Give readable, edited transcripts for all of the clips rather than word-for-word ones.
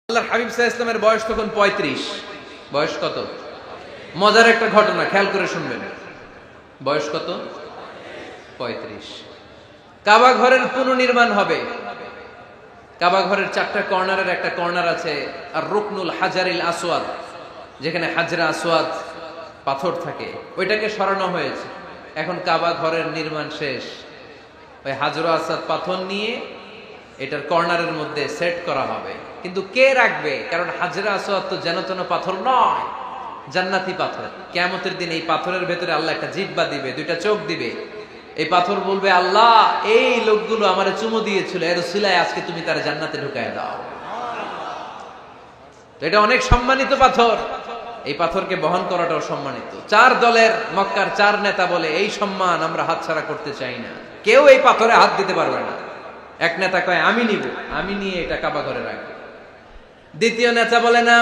আল্লাহর হাবিব সাল্লাল্লাহু আলাইহি ওয়াসাল্লামের বয়স তখন 35। বয়স কত? মজার একটা ঘটনা খেয়াল করে শুনবেন। বয়স কত? 35। কাবা ঘরের পুনর্নির্মাণ হবে। কাবা ঘরের চারটা কর্নারের একটা কর্নার আছে আর রুকনুল হাজারিল আসওয়াদ, যেখানে হাজরা আসওয়াদ পাথর থাকে, ওইটাকে সরানো হয়েছে। এখন কাবা ঘরের নির্মাণ শেষ, ওই হাজরা আসওয়াদ পাথর নিয়ে এটার কর্নারের মধ্যে সেট করা হবে। কিন্তু কে রাখবে? কারণ হাজরা আসওয়াদ তো যেন তেন পাথর নয়, জান্নাতি পাথর। কিয়ামতের দিন এই পাথরের ভেতরে আল্লাহ একটা জিহ্বা দিবে, দুইটা চোখ দিবে। এই পাথর বলবে, আল্লাহ এই লোকগুলো আমারে চুমু দিয়েছিল, এর উসিলায় আজকে তুমি তার জান্নাতে ঢুকায় দাও। তো এটা অনেক সম্মানিত পাথর, এই পাথরকে বহন করাটাও সম্মানিত। চার দলের মক্কার চার নেতা বলে, এই সম্মান আমরা হাতছাড়া করতে চাই না, কেউ এই পাথরে হাত দিতে পারবে না। এক নেতা কয়, আমি নিব, আমি নিয়ে এটা কাবা ঘরে রাখবো। দ্বিতীয় নেতা বলে, না,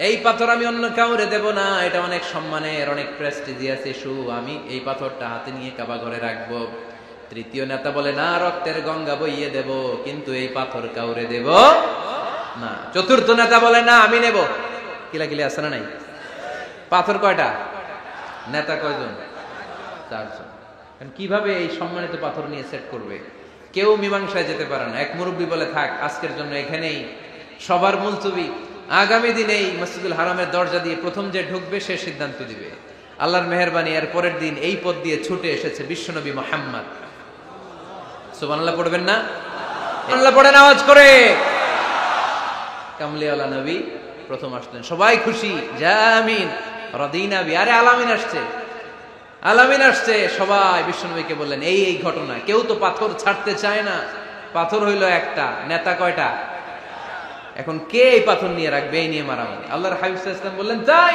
এই পাথর আমি অন্য কাউরে দেব না, এটা অনেক সম্মানের, অনেক প্রেস্টিজিয়াস ইস্যু, আমি এই পাথরটা হাতে নিয়ে কাবা ঘরে রাখবো। তৃতীয় নেতা বলে, না, রক্তের গঙ্গা বইয়ে দেব, কিন্তু এই পাথর কাউরে দেব না। চতুর্থ নেতা বলে, না, আমি নেব। কিলাকিলি আছে না নাই? পাথর কয়টা? নেতা কয়জন? চারজন। কিভাবে এই সম্মানিত পাথর নিয়ে সেট করবে? কেউ মীমাংসায় যেতে পারে না। এক মুরব্বী বলে, থাক, আজকের জন্য এখানেই সবার মুলতবি, আগামী দিনে এই মসজিদুল হারামের দরজা দিয়ে প্রথম যে ঢুকবে সে সিদ্ধান্ত দিবে। আল্লাহর মেহেরবানি, এর পরের দিন এই পথ দিয়ে ছুটে এসেছে বিশ্বনবী মুহাম্মদ। সুবহানাল্লাহ পড়বেন না? আল্লাহ পড়েন আওয়াজ করে। কামলিওয়ালা নবী প্রথম আসলেন, সবাই খুশি, জামিন রাদিনা বি। আরে আলামিন আসছে, আলামিন আসছে। সবাই বিশ্বনবীকে বললেন, এই এই ঘটনা। কেউ তো পাথর ছাড়তে চায় না। পাথর হইল একটা, নেতা কয়টা? এখন কে এই পাথর নিয়ে রাখবে? এই নিয়ে মারামারি। আল্লাহর হাবিব সাল্লাল্লাহু আলাইহি ওয়াসাল্লাম বললেন, তাই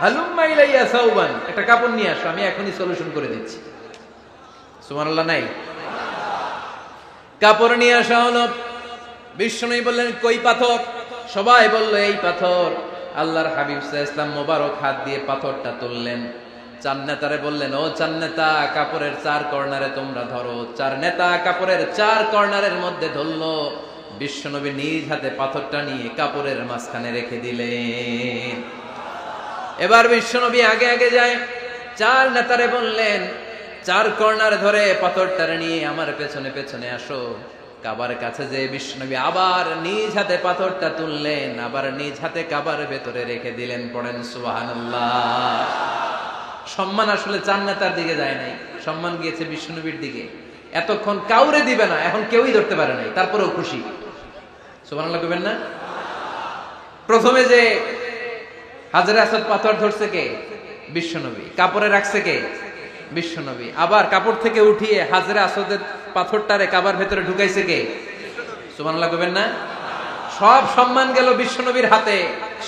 হালুম্মা ইলাইয়া সাউবান, একটা কাপড় নিয়ে আসো, আমি এখনই সলিউশন করে দিচ্ছি। সুবহানাল্লাহ নাই? কাপড় নিয়ে আসা হলো। বিশ্বনবী বললেন, কই পাথর? সবাই বলল, এই পাথর। আল্লাহর হাবিব সাল্লাল্লাহু আলাইহি ওয়াসাল্লাম মোবারক হাত দিয়ে পাথরটা তুললেন। চার নেতারে বললেন, ও চার নেতা, কাপড়ের চার কর্নারে তোমরা ধরো। চার নেতা কাপড়ের চার কর্নারের মধ্যে ধরলো। বিশ্বনবী নিজ হাতে পাথরটা নিয়ে কাপড়ের মাঝখানে রেখে দিলেন। এবার বিশ্বনবী আগে আগে যায়, চার নেতারে বললেন, চার কর্নার ধরে পাথরটারে নিয়ে আমার পেছনে পেছনে আসো। কাবার কাছে যে বিশ্বনবী আবার নিজ হাতে পাথরটা তুললেন, আবার নিজ হাতে কাবার ভেতরে রেখে দিলেন। পড়েন সুবহানাল্লাহ। সম্মান আসলে চার নেতার দিকে যায় নাই, সম্মান গিয়েছে বিশ্বনবীর দিকে। এতক্ষণ কাউরে দিবে না, এখন কেউই ধরতে পারে নাই, তারপরেও খুশি। সুবহানাল্লাহ কইবেন না? প্রথমে যে হাজরে আসওয়াদ পাথর ধরছে কে? বিশ্বনবী। কাপড়ে রাখছে কে? বিশ্বনবী। আবার কাপড় থেকে উঠিয়ে হাজরে আসওয়াদের পাথরটারে কাবার ভেতরে ঢুকাইছে কে? সুবহানাল্লাহ কইবেন না? সব সম্মান গেল বিশ্বনবীর হাতে,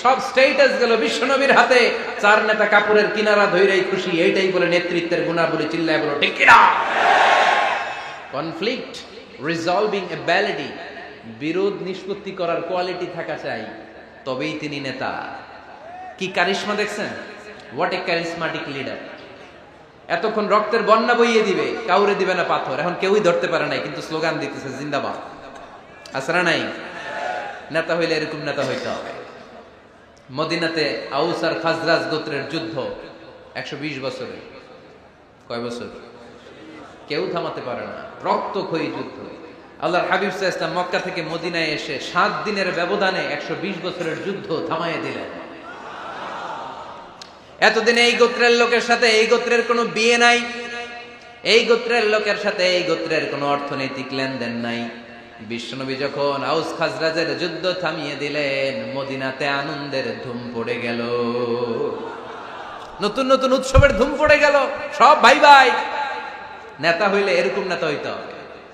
সব স্ট্যাটাস গেল বিশ্বনবীর হাতে। চার নেতা কাপড়ের কিনারা ধইরাই খুশি। এইটাই বলে নেতৃত্বের গুণাবলী। চিল্লায় বলো ঠিক কি না? কনফ্লিক্ট রিজলভিং অ্যাবিলিটি, বিরোধ নিষ্পত্তি করার কোয়ালিটি থাকা চাই, তবেই তিনি নেতা। কি কারিশমা দেখছেন? What a charismatic leader. এতক্ষণ রক্তের বন্যা বইয়ে দিবে, কাউরে দিবে না পাথর। এখন কেউই ধরতে পারে নাই, কিন্তু স্লোগান দিতেছে জিন্দাবাদ। আসরা নাই? নেতা হইলে এরকম নেতা হইতে হবে। মদিনাতে আউস আর খাজরাজ গোত্রের যুদ্ধ 120 বছরে। কয় বছর? কেউ থামাতে পারে না, রক্তক্ষয়ী যুদ্ধ। আল্লাহর হাবিব সাল্লাল্লাহু আলাইহি ওয়াসাল্লাম মক্কা থেকে মদিনায় এসে 7 দিনের ব্যবধানে 120 বছরের যুদ্ধ থামাইয়ে দিলেন। এতদিন এই গোত্রের লোকের সাথে এই গোত্রের কোনো বিয়ে নাই, এই গোত্রের লোকের সাথে এই গোত্রের কোনো অর্থনৈতিক লেনদেন নাই। বিশ্বনবী যখন আউস খাজরাজের যুদ্ধ থামিয়ে দিলেন, মদিনাতে আনন্দের ধুম পড়ে গেল, নতুন নতুন উৎসবের ধুম পড়ে গেল। সব ভাই ভাই। নেতা হইলে এরকম নেতা হইতে হবে,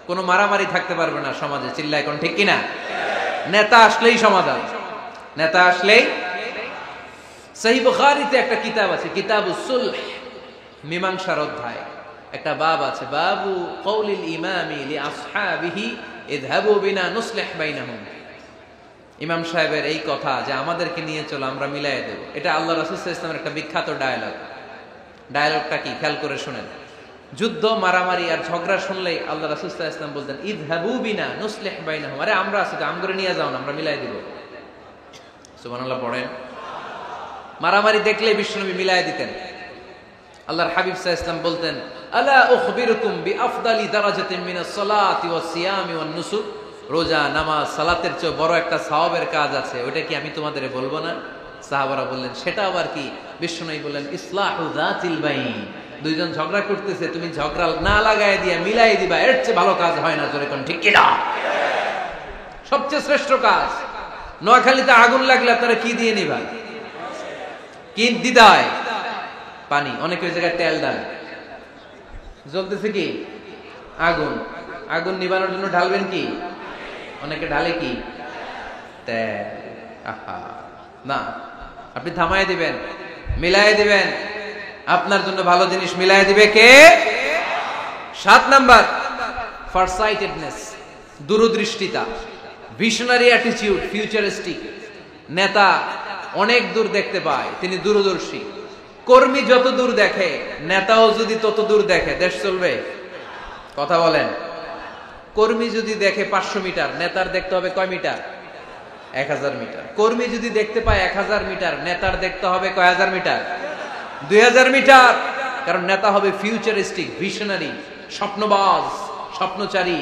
কোনো মারামারি থাকতে পারবে না সমাজে। চিল্লায় কোন ঠিক কিনা? নেতা আসলেই সমাধান, নেতা আসলেই। সহিহ বুখারীতে একটা কিতাব আছে, কিতাবুস সুলহ, মীমাংসার অধ্যায়। একটা বাব আছে, বাবু কওলিল ইমামি লি আসহাবিহি ইযহাবু বিনা নুসলিহ বাইনাহুম। ইমাম সাহেবের এই কথা যে আমাদেরকে নিয়ে চলো, আমরা মিলাইয়ে দেব, এটা আল্লাহ রাসূল সাল্লাল্লাহু আলাইহি ওয়াসাল্লামের একটা বিখ্যাত ডায়ালগ। ডায়ালগটা কি খেয়াল করে শুনেন। যুদ্ধ, মারামারি আর ঝগড়া শুনলেই আল্লাহ রাসূল সাল্লাল্লাহু আলাইহি ওয়াসাল্লাম বলতেন, ইযহাবু বিনা নুসলিহ বাইনাহুম। আরে আমরা আছি তো, আমগরে নিয়ে যাও না, আমরা মিলাই দিব। সুবহানাল্লাহ পড়েন। মারামারি দেখলে বিশ্বনবী মিলায় দিতেন। আল্লাহর হাবিব সাল্লাল্লাহু আলাইহি ওয়াসাল্লাম বলতেন, আলা উখবিরুকুম বিআফদালি দারাজাতিন মিনাস সালাতি ওয়াস সিয়ামি ওয়ান নুসুক, রোজা নামাজ সালাতের চেয়ে বড় একটা সওয়াবের কাজ আছে, ওটা কি আমি তোমাদের বলবো না? সাহাবারা বললেন, সেটা আবার কি? বিশ্বনবী বললেন, ইসলাহু যাতিল বাইন, দুইজন ঝগড়া করতেছে, তুমি ঝগড়া না লাগায় দিয়া মিলাই দিবা, এর চেয়ে ভালো কাজ হয় না। জোরে কোন ঠিক কিনা? সবচেয়ে শ্রেষ্ঠ কাজ। নোয়াখালীতে আগুন লাগলে আপনারা কি দিয়ে নিবা? কি দিদায়? পানি। অনেক ওই জায়গায় তেল দেন। জ্বলতেছে কি? আগুন। আগুন নিবানোর জন্য ঢালবেন কি? অনেকে ঢালে কি? তেল। আহা না, আপনি থামায় দিবেন, মিলাই দিবেন। আপনার জন্য ভালো জিনিস মিলাই দিবে কে? 7 নাম্বার, ফারসাইটেডনেস, দূরদৃষ্টিতা, ভিশনারি অ্যাটিটিউড, ফিউচারিস্টিক। নেতা অনেক দূর দেখতে পায়, তিনি দূরদর্শী। কর্মী যত দূর দেখে, নেতাও যদি তত দূর দেখে, দেশ চলবে? কথা বলেন। কর্মী যদি দেখে 500 মিটার, নেতার দেখতে হবে কয় মিটার? 1000 মিটার। কর্মী যদি দেখতে পায় 1000 মিটার, নেতার দেখতে হবে কয় হাজার মিটার? 2000 মিটার। কারণ নেতা হবে ফিউচারিস্টিক, ভিশনারি, স্বপ্নবাজ, স্বপ্নচারী।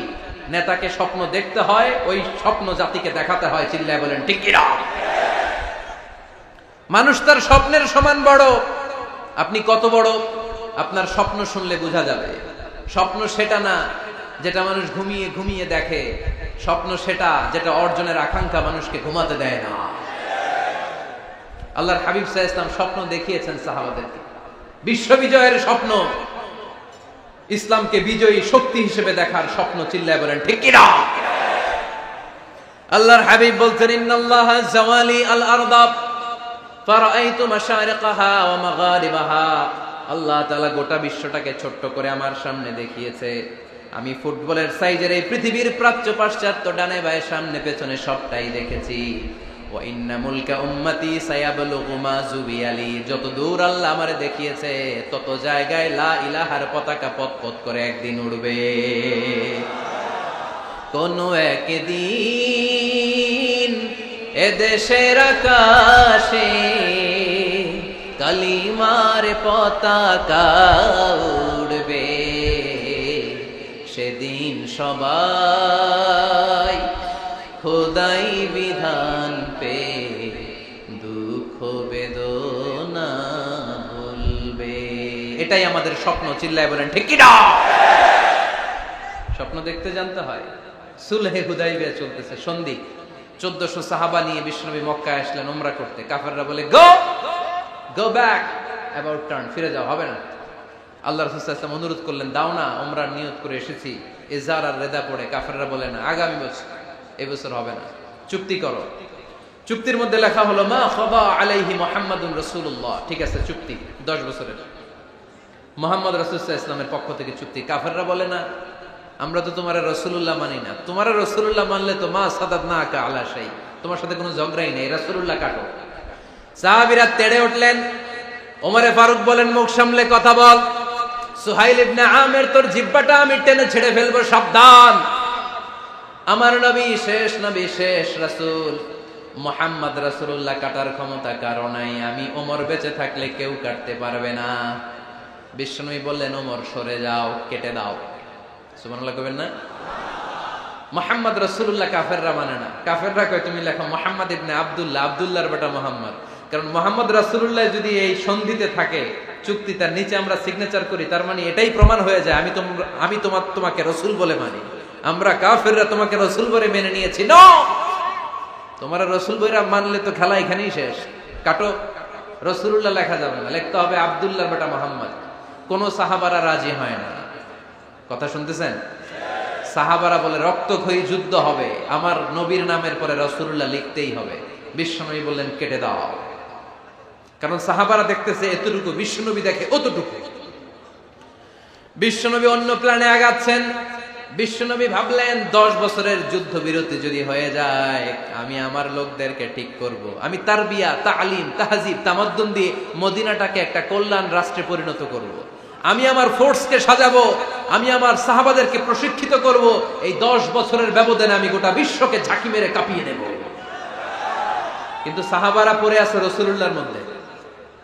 নেতাকে স্বপ্ন দেখতে হয়, ওই স্বপ্ন জাতিকে দেখাতে হয়। চিল্লায় বলেন ঠিক কিনা? মানুষ তার স্বপ্নের সমান বড়। আপনি কত বড় আপনার স্বপ্ন শুনলে বোঝা যাবে। স্বপ্ন সেটা না যেটা মানুষ ঘুমিয়ে ঘুমিয়ে দেখে, স্বপ্ন সেটা যেটা অর্জনের আকাঙ্ক্ষা মানুষকে ঘুমাতে দেয় না। আল্লাহর হাবিব সাল্লাল্লাহু আলাইহি ওয়াসাল্লাম স্বপ্ন দেখিয়েছেন সাহাবাদেরকে, বিশ্ববিজয়ের স্বপ্ন, ইসলামকে বিজয়ী শক্তি হিসেবে দেখার স্বপ্ন। চিল্লায় বলেন ঠিক কিনা? আল্লাহর হাবিব বলতেন, ইন্নাল্লাহা জাওয়ালি আল আরদা ফারাআইতু মাশারিকাহা ওয়া মাগারিবাহা। আল্লাহ তাআলা গোটা বিশ্বটাকে ছোট্ট করে আমার সামনে দেখিয়েছে। আমি ফুটবলের সাইজের এই পৃথিবীর প্রাচ্য পাশ্চাত্য ডানে বায়ে সামনে পেছনে সবটাই দেখেছি। ওয়া ইন্না মুলকা উম্মতি সায়াবলুগু মা জুবিয়ালি। যত দূর আল্লাহ আমারে দেখিয়েছে, তত জায়গায় লা ইলাহার পতাকা পতপত করে একদিন উড়বে। কোন একদিন এদেশের আকাশে কালিমার পতাকা উড়বে। সেদিন সবাই খোদাই বিধান পে দুঃখ বেদনা ভুলবে। এটাই আমাদের স্বপ্ন। চিল্লায় বলেন ঠিক কিনা? স্বপ্ন দেখতে জানতে হয়। সুলহে হুদাইবিয়া চলতেছে, সন্ধি। 1400 সাহাবা নিয়ে বিশ্বনবী মক্কায় আসলেন উমরা করতে। কাফেররা বলে, গো ব্যাক, অ্যাবাউট টার্ন, ফিরে যাও, হবে না। আল্লাহ রাসূল সাল্লাল্লাহু আলাইহি ওয়াসাল্লাম অনুরোধ করলেন, দাও না, উমরার নিয়ত করে এসেছি। ইজার আর রেদা পড়ে কাফেররা বলে, না, আগামী বছর, এই বছর হবে না, চুক্তি করো। চুক্তির মধ্যে লেখা হলো, মা খাবা আলাইহি মুহাম্মাদুর রাসূলুল্লাহ। ঠিক আছে, চুক্তি 10 বছরের, মুহাম্মদ রাসূল সাল্লাল্লাহু আলাইহি ওয়াসাল্লামের পক্ষ থেকে চুক্তি। কাফেররা বলে, না, আমরা তো তোমার রাসূলুল্লাহ মানি না। তোমার রাসূলুল্লাহ মানলে তো মা সাদাদনাকা আলা শাই, তোমার সাথে কোনো ঝগড়াই নেই, রাসূলুল্লাহ কাটো। সাহাবীরা তেড়ে উঠলেন। ওমরে ফারুক বলেন, মুখ সামলে কথা বল। সুহাইল ইবনে আমির, তোর জিহ্বাটা আমি টেনে ছেড়ে ফেলবো, সাবধান। আমার নবী শেষ নবী, শেষ রাসূল মুহাম্মদ রাসূলুল্লাহ কাটার ক্ষমতা কারো নাই। আমি ওমর বেঁচে থাকলে কেউ কাটতে পারবে না। বিশ্বনবী বললেন, ওমর সরে যাও, কেটে দাও। সুবহানাল্লাহ কইবেন না? মুহাম্মদ রাসূলুল্লাহ কাফেররা মানে না। কাফেররা কয়, তুমি লেখো মুহাম্মদ ইবনে আব্দুল্লাহ, আব্দুল্লাহর বেটা মুহাম্মদ। কারণ মুহাম্মদ রাসূলুল্লাহ যদি এই সন্ধিতে থাকে, চুক্তি, তার নিচে আমরা সিগনেচার করি, তার মানে এটাই প্রমাণ হয়ে যায় আমি তোমাকে রাসূল বলে মানি। আমরা কাফেররা তোমাকে রাসূল বলে মেনে নিয়েছি। নো, তোমার রাসূল বইরা মানলে তো খেলা এখানেই শেষ। কাটো, রাসূলুল্লাহ লেখা যাবে না, লিখতে হবে আব্দুল্লাহর বেটা মুহাম্মদ। কোন সাহাবারা রাজি হয় না। কথা শুনতেছেন? সাহাবারা বলে, রক্তক্ষয়ী যুদ্ধ হবে, আমার নবীর নামের পরে রাসূলুল্লাহ লিখতেই হবে। বিশ্বনবী বললেন, কেটে দাও। কারণ সাহাবারা দেখতেছে এতটুকু, বিশ্বনবী দেখে অতটুকু। বিশ্বনবী অন্য প্ল্যানে আগাচ্ছেন। বিশ্বনবী ভাবলেন, 10 বছরের যুদ্ধ বিরতি যদি হয়ে যায়, আমি আমার লোকদেরকে ঠিক করব। আমি তারবিয়া, তালিম, তাহজিব, তামাদ্দুন দিয়ে মদিনাটাকে একটা কল্যাণ রাষ্ট্রে পরিণত করব। আমি আমার ফোর্সকে সাজাবো, আমি আমার সাহাবাদেরকে প্রশিক্ষিত করব। এই 10 বছরের ব্যবধানে আমি গোটা বিশ্বকে ঝাঁকি মেরে কাঁপিয়ে দেব। কিন্তু সাহাবারা পড়ে আছে রাসূলুল্লাহর মধ্যে।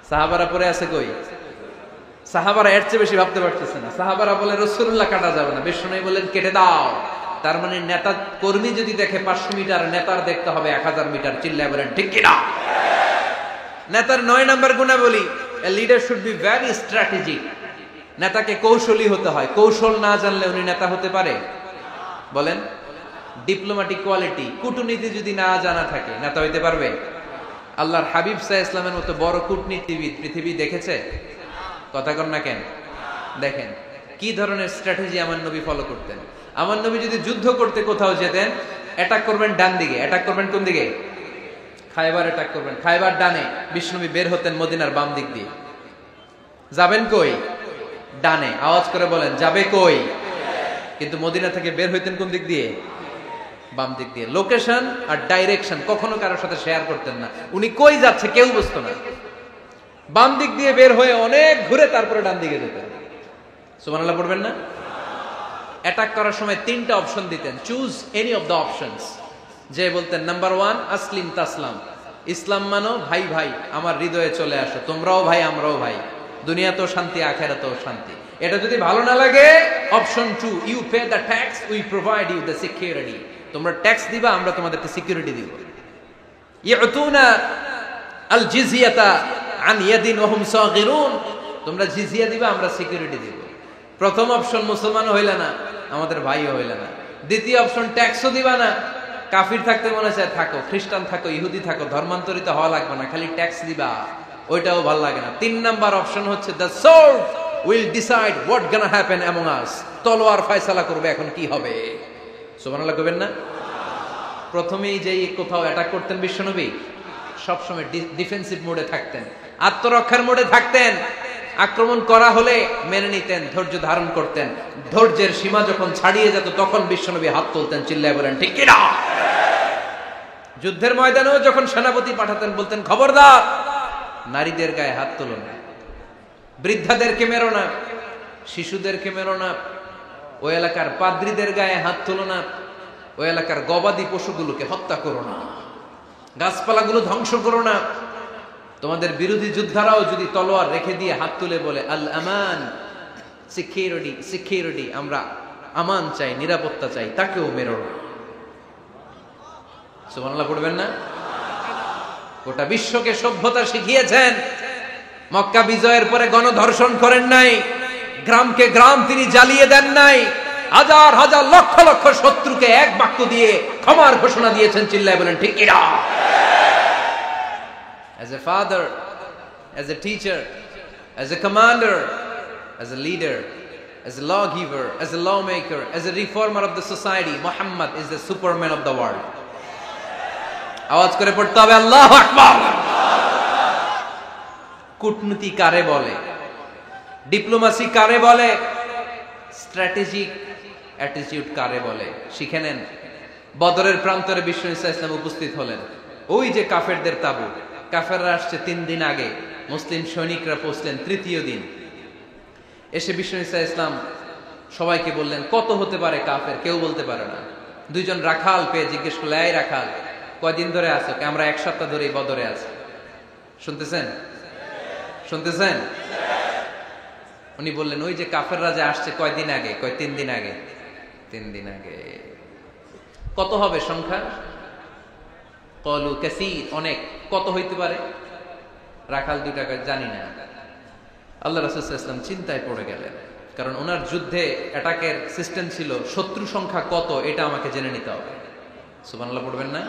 সাহাবারা পড়ে আছে কই? সাহাবারা এর চেয়ে বেশি ভাবতে পারতেছে না। সাহাবারা বলে রাসূলুল্লাহ কাটা যাবে না, বিশ্বনবী বলেন কেটে দাও। তার মানে নেতা কর্মী যদি দেখে 500 মিটার, নেতার দেখতে হবে 1000 মিটার। চিল্লায় বলেন ঠিক কি না? নেতার 9 নাম্বার গুণাবলী, a leader should be very strategic. নেতাকে কৌশলী হতে হয়। কৌশল না জানলে উনি নেতা হতে পারে? বলেন। ডিপ্লোম্যাটিক কোয়ালিটি, কূটনীতি যদি না জানা থাকে নেতা হইতে পারবে? আল্লাহর হাবিব সাল্লাল্লাহু আলাইহি ওয়াসাল্লামের মতো বড় কূটনীতিবিদ পৃথিবী দেখেছে? কথা কর না কেন? দেখেন কি ধরনের স্ট্র্যাটেজি আমার নবী ফলো করতেন। আমার নবী যদি যুদ্ধ করতে কোথাও যেতেন, অ্যাটাক করবেন ডান দিকে। অ্যাটাক করবেন কোন দিকে? খায়বার অ্যাটাক করবেন, খায়বার ডানে। বিষ্ণুনবী বের হতেন মদিনার বাম দিক দিয়ে। যাবেন কই? ডানে। আওয়াজ করে বলেন যাবে কই? কিন্তু মদিনা থেকে বের হইতেন কোন দিক দিয়ে? বাম দিক দিয়ে। লোকেশন আর ডাইরেকশন কখনো কারোর সাথে শেয়ার করতেন না। উনি কই যাচ্ছে কেউ বুঝতো না। বাম দিক দিয়ে বের হয়ে অনেক ঘুরে তারপরে ডান দিকে যেতেন। সুবহানাল্লাহ পড়বেন না? অ্যাটাক করার সময় 3টা অপশন দিতেন, choose any of the options. যে বলতেন নাম্বার 1 আসলিম তাসলাম, ইসলাম মানো, ভাই ভাই আমার হৃদয়ে চলে আসো, তোমরাও ভাই আমরাও ভাই, দুনিয়াতেও শান্তি আখিরাতেও শান্তি। এটা যদি ভালো না লাগে, option 2 you pay the tax, we provide you the security. তোমরা ট্যাক্স দিবা, আমরা তোমাদেরকে সিকিউরিটি দিব। ইয়াতুনা আল জিজিয়াতা আন ইয়াদিন ওয়া হুম সাগিরুন, তোমরা জিজিয়া দিবা, আমরা সিকিউরিটি দিব। প্রথম অপশন মুসলমান হইলা না, আমাদের ভাইও হইলা না। দ্বিতীয় অপশন ট্যাক্সও দিবা না, কাফির থাকতে মনে চায় থাকো, খ্রিস্টান থাকো, ইহুদি থাকো, ধর্মান্তরিত হওয়া লাগবে না, খালি ট্যাক্স দিবা, ওইটাও ভালো লাগে না। 3 নাম্বার অপশন হচ্ছে the sword will decide what gonna happen among আস, তলোয়ার ফয়সালা করবে এখন কি হবে। সুবহানাল্লাহ কইবেন না? প্রথমেই যেই কোথাও অ্যাটাক করতেন বিশ্বনবী, সবসময় ডিফেন্সিভ মোডে থাকতেন, আত্মরক্ষার মোডে থাকতেন। আক্রমণ করা হলে মেনে নিতেন, ধৈর্য ধারণ করতেন। ধৈর্যের সীমা যখন ছাড়িয়ে যেত তখন বিশ্বনবী হাত তুলতেন, চিল্লায় বলেন ঠিক কি না? যুদ্ধের ময়দানেও যখন সেনাপতি পাঠাতেন বলতেন খবরদার নারীদের গায়ে হাত তুলো না, বৃদ্ধাদেরকে মেরো না, শিশুদেরকে মেরো না, ওই এলাকার পাদ্রীদের গায়ে হাত তুলো না, ওই এলাকার গবাদি পশুগুলোকে হত্যা করো না, গাছপালাগুলো ধ্বংস করো না। তোমাদের বিরোধী যোদ্ধারাও যদি তলোয়ার রেখে দিয়ে হাত তুলে বলে আল আমান, সিকিউরিটি সিকিউরিটি, আমরা আমান চাই, নিরাপত্তা চাই, তাকেও মেরো না। সুবহানাল্লাহ পড়বেন না? গোটা বিশ্বকে সভ্যতা শিখিয়েছেন। মক্কা বিজয়ের পরে গণধর্ষণ করেন নাই, গ্রামকে গ্রাম তিনি জ্বালিয়ে দেন নাই, হাজার হাজার লক্ষ লক্ষ শত্রুকে এক বাক্য দিয়ে ক্ষমার ঘোষণা দিয়েছেন, চিল্লায় বলেন ঠিক কি না? As a father, as a teacher, as a commander, as a leader, as a lawgiver, as a lawmaker, as a reformer of the society, Muhammad is the superman of the world. আওয়াজ করে পড়তে হবে আল্লাহু আকবার। কূটনীতি কারে বলে? Diplomacy কারে বলে? স্ট্র্যাটেজিক অ্যাটিটিউড কারে বলে? শিখে নেন। বদরের প্রান্তরে বিশ্ব ইসলাম উপস্থিত হলেন। ওই যে কাফেরদের তাবু, কাফেররা আসছে 3 দিন আগে, মুসলিম সৈনিকরা পৌঁছলেন 3য় দিন। এসে বিশ্ব ইসলাম সবাইকে বললেন কত হতে পারে কাফের, কেউ বলতে পারে না। 2 জন রাখাল পেয়ে জিজ্ঞেস করলে এই রাখাল কয়দিন ধরে আছো? আমরা 1 সপ্তাহ ধরে বদরে আছি। শুনতেছেন? শুনতেছেন? উনি বললেন ওই যে কাফেররা যে আসছে কয়দিন আগে? 3 দিন আগে। 3 দিন আগে। কত হবে সংখ্যা? কলু কাসীর, অনেক। কত হইতে পারে? রাখাল 2 টাকা জানি না। আল্লাহ রাসূল সাল্লাল্লাহু আলাইহি ওয়াসাল্লাম চিন্তায় পড়ে গেলেন, কারণ ওনার যুদ্ধে অ্যাটাকের সিস্টেম ছিল শত্রু সংখ্যা কত এটা আমাকে জেনে নিতে হবে। সুবহানাল্লাহ পড়বেন না?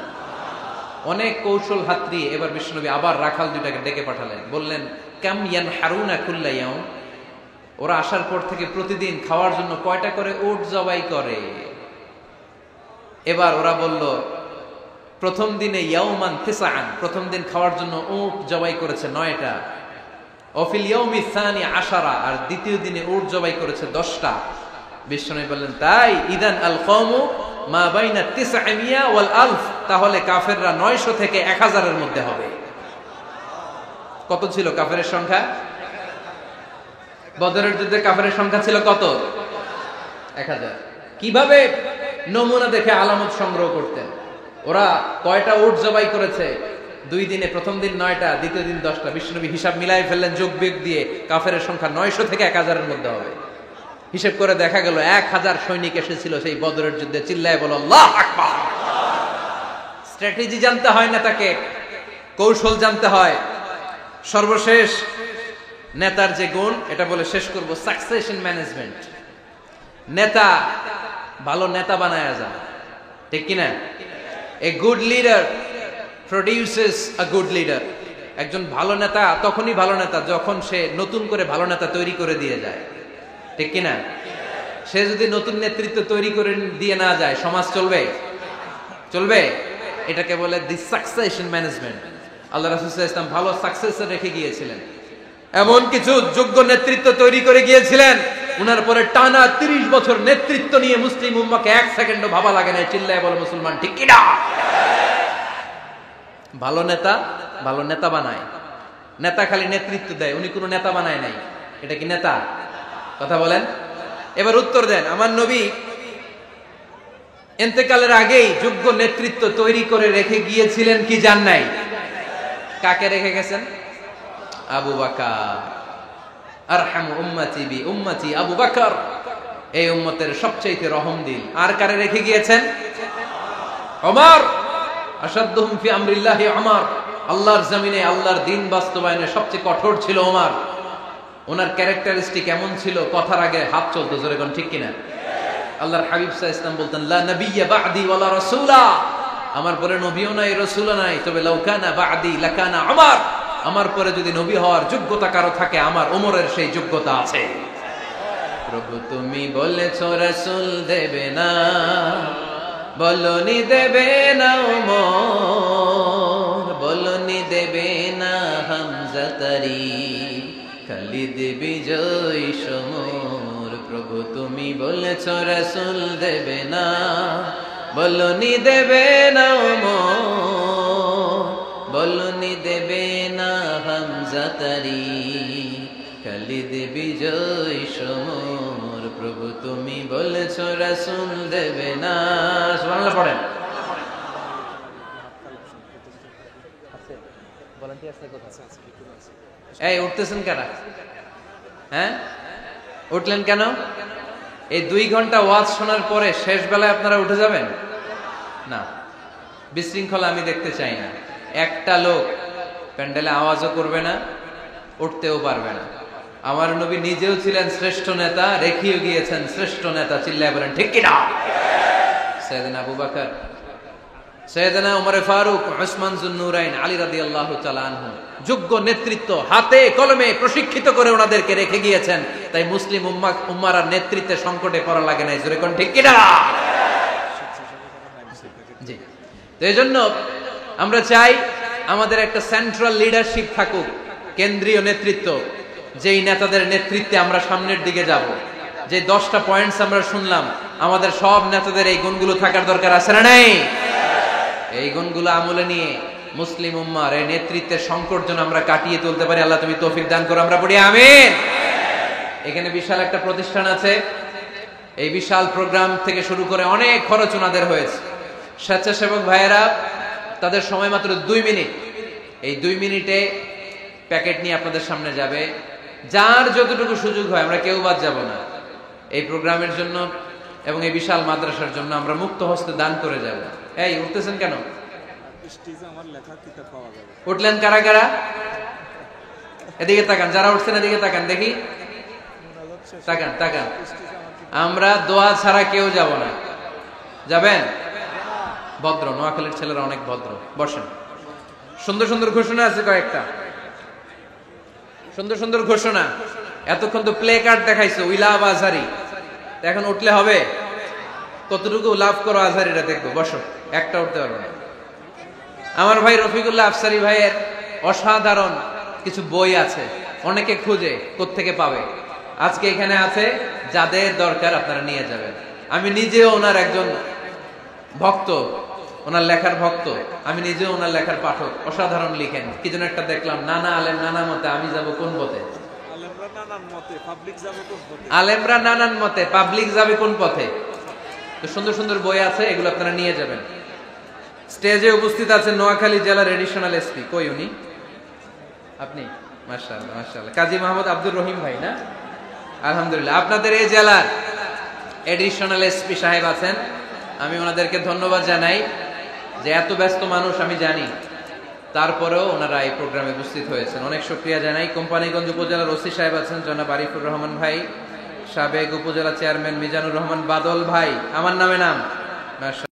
অনেক কৌশল হাতড়ি এবার বিশ্বনবী আবার রাখাল 2 টাকে ডেকে পাঠালেন, বললেন কাম ইয়ানহারুনা কুল্লা ইয়াউম, ওরা আসার পর থেকে প্রতিদিন খাওয়ার জন্য কয়টা করে উট জবাই করে? এবার ওরা বলল প্রথম দিনে ইয়াউমান তিসআন, প্রথম দিন খাওয়ার জন্য উট জবাই করেছে 9টা। অফিল ইয়াউমি সানি 10, আর দ্বিতীয় দিনে উট জবাই করেছে 10টা। বিশ্বনবী বললেন তাই ইদান আল কওমু মা বাইনা 900 ওয়াল আলফ, তাহলে কাফেররা 900 থেকে 1000 এর মধ্যে হবে। কত ছিল কাফেরের সংখ্যা? বদরের যুদ্ধে কাফেরের সংখ্যা ছিল কত? 1000। কিভাবে নমুনা দেখে আলামত সংগ্রহ করতেন? ওরা কয়টা উট জবাই করেছে 2 দিনে প্রথম দিন 9টা, দ্বিতীয় দিন 10টা। বিশ্বনবী হিসাব মিলাই ফেললেন যোগ বিয়োগ দিয়ে, কাফেরের সংখ্যা 900 থেকে 1000-এর মধ্যে হবে। হিসেব করে দেখা গেল 1000 সৈনিক এসেছিল সেই বদরের যুদ্ধে। চিল্লায় বলো আল্লাহু আকবার। স্ট্র্যাটেজি জানতে হয় না, তাকে কৌশল জানতে হয়। সর্বশেষ নেতার যে গুণ, এটা বলে শেষ করব, সাকসেশন ম্যানেজমেন্ট। নেতা ভালো নেতা বানায়া যায়, ঠিক কিনা? A good leader produces a good leader. একজন ভালো নেতা তখনই ভালো নেতা যখন সে নতুন করে ভালো নেতা তৈরি করে দিয়ে যায়, ঠিক কিনা? সে যদি নতুন নেতৃত্ব তৈরি করে দিয়ে না যায়, সমাজ চলবে? চলবে? এটাকে বলে দি সাকসেশন ম্যানেজমেন্ট। আল্লাহ রাসূল সাল্লাল্লাহু আলাইহি ওয়াসাল্লাম ভালো সাকসেসর রেখে গিয়েছিলেন, এমন কিছু যোগ্য নেতৃত্ব তৈরি করে গিয়েছিলেন, উনার পরে টানা 30 বছর নেতৃত্ব নিয়ে মুসলিম উম্মাহকে 1 সেকেন্ডও ভাবা লাগে না। চিল্লায় বলো মুসলমান, ঠিক কিনা? ভালো নেতা বানায়। নেতা খালি নেতৃত্ব দেয়, উনি কোনো নেতা বানায় নাই। এটা কি নেতা? কথা বলেন। এবার উত্তর দেন। আমার নবী ইন্তেকালের আগেই যোগ্য নেতৃত্ব তৈরি করে রেখে গিয়েছিলেন কি জান নাই? কাকে রেখে গেছেন? আবু বকর। আরহামু উম্মতি বি উম্মতি আবু বকর। এই উম্মতের সবচেয়ে রহমদিল। আর কারে রেখে গিয়েছেন? ওমর। আশাদ্দুহুম ফি আমরিল্লাহি ওমর। আল্লাহর জমিনে আল্লাহর দ্বীন বাস্তবায়নে সবচেয়ে কঠোর ছিল ওমর। ওনার ক্যারেক্টারিস্টিক এমন ছিল, কথার আগে হাত চলতো, জোরে কোন ঠিক কিনা? আল্লাহর হাবিব সাল্লাল্লাহু আলাইহি ওয়াসাল্লাম বলতেন, লা নাবিয়্যা বা'দি ওয়ালা রাসূলা। আমার পরে নবীও নাই, রাসূলও নাই, তবে লাউ কানা বা'দি লাকানা ওমর। আমার পরে যদি নবী হওয়ার যোগ্যতা কারো থাকে, আমার ওমরের সেই যোগ্যতা আছে। প্রভু তুমি বলেছো রাসূল দেবে না, বলনি দেবে না ওমর, বলনি দেবে না হামজা তারি, খালিদ বিজয় সমর। প্রভু তুমি বলেছো রাসূল দেবে না, বলনি দেবে না ওমর, বলনি দেবে না হামজা তারি, খালিদ বিজয় সমর। প্রভু তুমি বলেছো রাসূল দেবে না। সুবহানাল্লাহ পড়েন। এই উঠতেছেন কেন? হ্যাঁ, উঠলেন কেন? এই 2 ঘন্টা ওয়াজ শোনার পরে শেষ বেলায় আপনারা উঠে যাবেন না? বিশৃঙ্খলা আমি দেখতে চাই না। একটা লোক প্যান্ডেলে আওয়াজও করবে না, উঠতেও পারবে না। আমার নবী নিজেও ছিলেন শ্রেষ্ঠ নেতা, রেখেও গিয়েছেন শ্রেষ্ঠ নেতা। চিল্লায় বলেন ঠিক কিনা? সাইয়েদনা আবু বকর, সাইয়েদনা উমর ফারুক, উসমান যুন্নুরাইন, আলী রাদিয়াল্লাহু তাআলা আনহু যোগ্য নেতৃত্ব হাতে কলমে প্রশিক্ষিত করে ওনাদেরকে রেখে গিয়েছেন। তাই মুসলিম উম্মার নেতৃত্বে সংকটে পড়া লাগে নাই। জোরে কোন ঠিক কিনা? জি। তো এইজন্য আমরা চাই আমাদের একটা সেন্ট্রাল লিডারশিপ থাকুক, কেন্দ্রীয় নেতৃত্ব, যেই নেতাদের নেতৃত্বে আমরা সামনের দিকে যাব। যে 10টা পয়েন্টস আমরা শুনলাম, আমাদের সব নেতাদের এই গুণগুলো থাকার দরকার আছে না নাই? এই গুণগুলো আমলে নিয়ে মুসলিম উম্মার এই নেতৃত্বের সংকট যেন আমরা কাটিয়ে তুলতে পারি। আল্লাহ তুমি তৌফিক দান করো, আমরা পড়ি আমিন। এখানে বিশাল একটা প্রতিষ্ঠান আছে। এই বিশাল প্রোগ্রাম থেকে শুরু করে অনেক খরচ ওনাদের হয়েছে। স্বেচ্ছাসেবক ভাইয়েরা তাদের সময় মাত্র 2 মিনিট। এই 2 মিনিটে প্যাকেট নিয়ে আপনাদের সামনে যাবে। যার যতটুকু সুযোগ হয়, আমরা কেউ বাদ যাব না। এই প্রোগ্রামের জন্য এবং এই বিশাল মাদ্রাসার জন্য আমরা মুক্ত হস্তে দান করে যাব। এই উঠতেছেন কেন? উঠলেন কারা কারা? এদিকে তাকান, যারা উঠছেন এদিকে তাকান, দেখি তাকান তাকান। আমরা দোয়া ছাড়া কেউ যাব না। যাবেন? ভদ্র, নোয়াখালীর ছেলেরা অনেক ভদ্র। বসেন। সুন্দর সুন্দর ঘোষণা আছে কয়েকটা, সুন্দর সুন্দর ঘোষণা। এতক্ষণ তো প্লে কার্ড দেখাইছো, উই লাভ আজহারি। এখন উঠলে হবে? কতটুকু লাভ করো আজহারিরা দেখবো। বসো, একটা উঠতে পারবো না। আমার ভাই রফিকুল্লাহ আফসারি ভাইয়ের অসাধারণ কিছু বই আছে, অনেকে খুঁজে কোত্থেকে পাবে। আজকে এখানে আছে, যাদের দরকার আপনারা নিয়ে যাবেন। আমি নিজেও ওনার একজন ভক্ত, ওনার লেখার ভক্ত। আমি নিজেও ওনার লেখার পাঠক। অসাধারণ লিখেন। কি যেন একটা দেখলাম, নানা আলেম নানা মতে, আমি যাব কোন পথে? আলেমরা নানান মতে, পাবলিক যাবে কোন পথে? তো সুন্দর সুন্দর বই আছে, এগুলো আপনারা নিয়ে যাবেন। স্টেজে উপস্থিত আছেন নোয়াখালী জেলার এডিশনাল এসপি, কই উনি? আপনি? মাশাআল্লাহ মাশাআল্লাহ, কাজী মোহাম্মদ আব্দুর রহিম ভাই না? আলহামদুলিল্লাহ, আপনাদের এই জেলার এডিশনাল এসপি সাহেব আছেন। আমি ওনাদেরকে ধন্যবাদ জানাই যে এত ব্যস্ত মানুষ আমি জানি, তারপরেও ওনারা এই প্রোগ্রামে উপস্থিত হয়েছেন, অনেক শুকরিয়া জানাই। কোম্পানিগঞ্জ উপজেলার ওসি সাহেব আছেন জনাব আরিফুর রহমান ভাই, সাবেক উপজেলা চেয়ারম্যান মিজানুর রহমান বাদল ভাই, আমার নামে নাম।